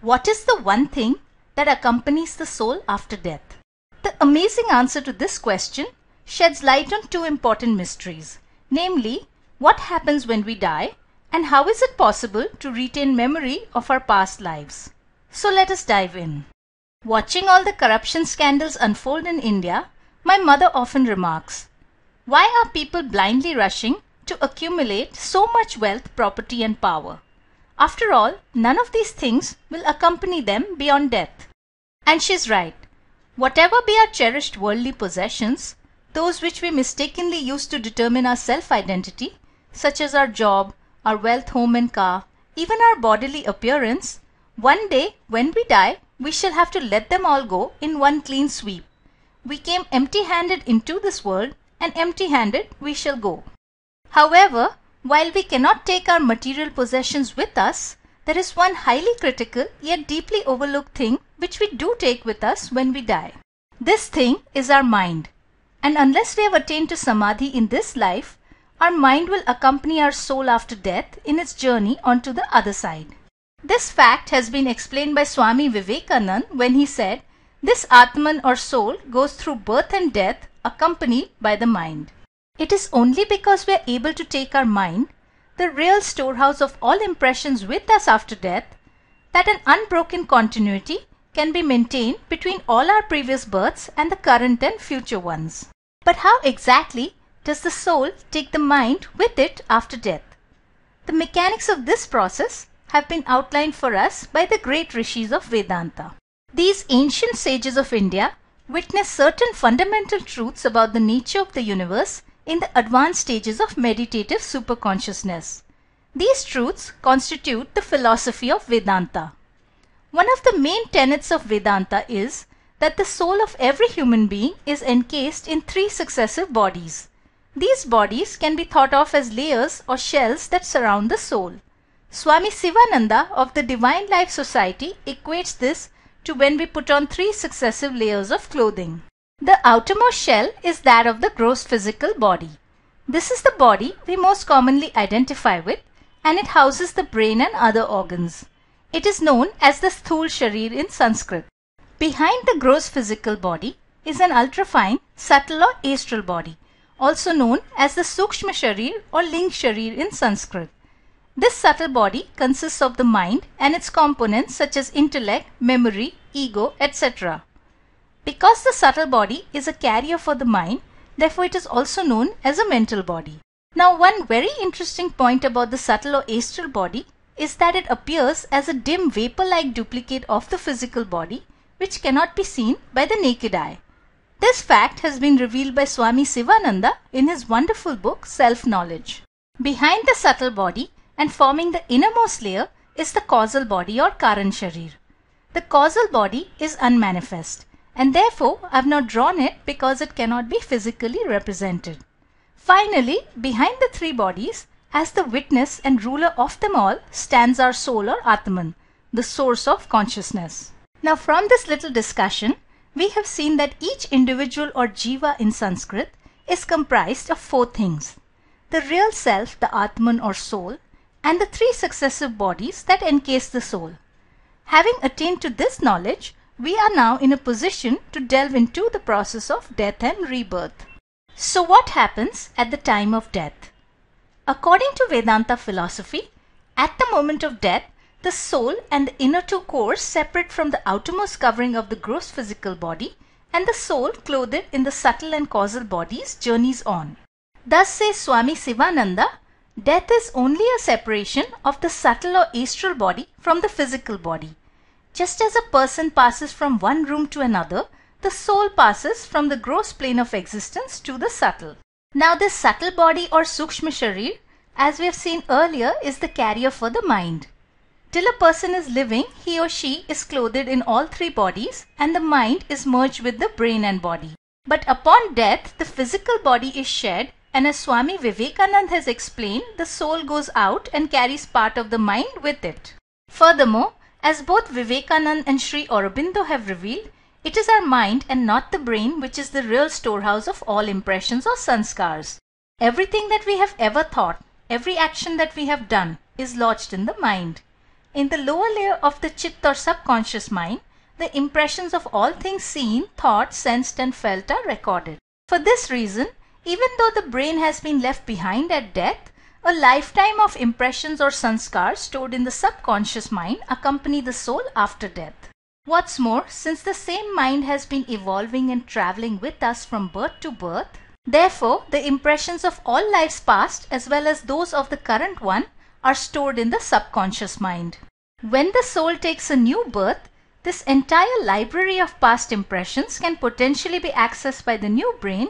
What is the one thing that accompanies the soul after death? The amazing answer to this question sheds light on two important mysteries, namely, what happens when we die and how is it possible to retain memory of our past lives. So let us dive in. Watching all the corruption scandals unfold in India, my mother often remarks, "Why are people blindly rushing to accumulate so much wealth, property and power? After all, none of these things will accompany them beyond death." And she's right. Whatever be our cherished worldly possessions, those which we mistakenly use to determine our self-identity, such as our job, our wealth, home and car, even our bodily appearance, one day when we die, we shall have to let them all go in one clean sweep. We came empty-handed into this world and empty-handed we shall go. However, while we cannot take our material possessions with us, there is one highly critical yet deeply overlooked thing which we do take with us when we die. This thing is our mind. And unless we have attained to samadhi in this life, our mind will accompany our soul after death in its journey onto the other side. This fact has been explained by Swami Vivekananda when he said, "This Atman or soul goes through birth and death accompanied by the mind." It is only because we are able to take our mind, the real storehouse of all impressions with us after death, that an unbroken continuity can be maintained between all our previous births and the current and future ones. But how exactly does the soul take the mind with it after death? The mechanics of this process have been outlined for us by the great Rishis of Vedanta. These ancient sages of India witnessed certain fundamental truths about the nature of the universe in the advanced stages of meditative superconsciousness. These truths constitute the philosophy of Vedanta. One of the main tenets of Vedanta is that the soul of every human being is encased in 3 successive bodies. These bodies can be thought of as layers or shells that surround the soul. Swami Sivananda of the Divine Life Society equates this to when we put on 3 successive layers of clothing. The outermost shell is that of the gross physical body. This is the body we most commonly identify with, and it houses the brain and other organs. It is known as the Sthul Sharir in Sanskrit. Behind the gross physical body is an ultrafine, subtle or astral body, also known as the Sukshma Sharir or Ling Sharir in Sanskrit. This subtle body consists of the mind and its components such as intellect, memory, ego, etc. Because the subtle body is a carrier for the mind, therefore it is also known as a mental body. Now, one very interesting point about the subtle or astral body is that it appears as a dim vapor-like duplicate of the physical body, which cannot be seen by the naked eye. This fact has been revealed by Swami Sivananda in his wonderful book Self-Knowledge. Behind the subtle body and forming the innermost layer is the causal body or Karan Sharir. The causal body is unmanifest, and therefore I have not drawn it because it cannot be physically represented. Finally, behind the 3 bodies, as the witness and ruler of them all, stands our soul or Atman, the source of consciousness. Now, from this little discussion, we have seen that each individual or jiva in Sanskrit is comprised of 4 things: the real self, the Atman or soul, and the 3 successive bodies that encase the soul. Having attained to this knowledge, we are now in a position to delve into the process of death and rebirth. So what happens at the time of death? According to Vedanta philosophy, at the moment of death, the soul and the inner 2 cores separate from the outermost covering of the gross physical body, and the soul, clothed in the subtle and causal bodies, journeys on. Thus says Swami Sivananda, death is only a separation of the subtle or astral body from the physical body. Just as a person passes from one room to another, the soul passes from the gross plane of existence to the subtle. Now, this subtle body or Sukshma Sharir, as we have seen earlier, is the carrier for the mind. Till a person is living, he or she is clothed in all 3 bodies, and the mind is merged with the brain and body. But upon death, the physical body is shed, and as Swami Vivekananda has explained, the soul goes out and carries part of the mind with it. Furthermore, as both Vivekananda and Sri Aurobindo have revealed, it is our mind and not the brain which is the real storehouse of all impressions or sanskars. Everything that we have ever thought, every action that we have done, is lodged in the mind. in the lower layer of the Chit or subconscious mind, the impressions of all things seen, thought, sensed and felt are recorded. For this reason, even though the brain has been left behind at death, a lifetime of impressions or sanskars stored in the subconscious mind accompany the soul after death. What's more, since the same mind has been evolving and traveling with us from birth to birth, therefore the impressions of all lives past as well as those of the current one are stored in the subconscious mind. When the soul takes a new birth, this entire library of past impressions can potentially be accessed by the new brain,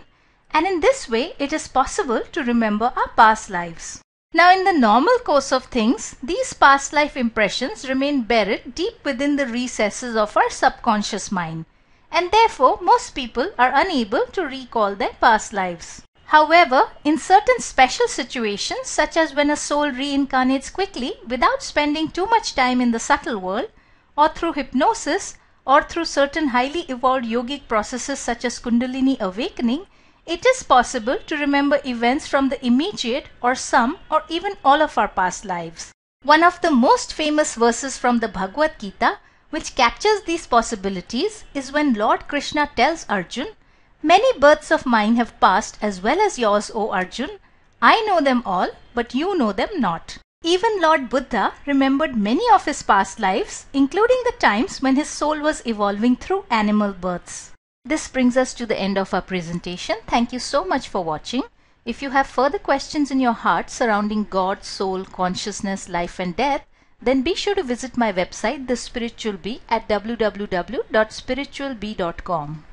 and in this way it is possible to remember our past lives. Now, in the normal course of things, these past life impressions remain buried deep within the recesses of our subconscious mind, and therefore most people are unable to recall their past lives. However, in certain special situations, such as when a soul reincarnates quickly without spending too much time in the subtle world, or through hypnosis, or through certain highly evolved yogic processes such as Kundalini awakening, it is possible to remember events from the immediate or some or even all of our past lives. One of the most famous verses from the Bhagavad Gita which captures these possibilities is when Lord Krishna tells Arjun, "Many births of mine have passed as well as yours, O Arjun. I know them all, but you know them not." Even Lord Buddha remembered many of his past lives, including the times when his soul was evolving through animal births. This brings us to the end of our presentation. Thank you so much for watching. If you have further questions in your heart surrounding God, soul, consciousness, life and death, then be sure to visit my website, The Spiritual Bee, at www.spiritualbee.com.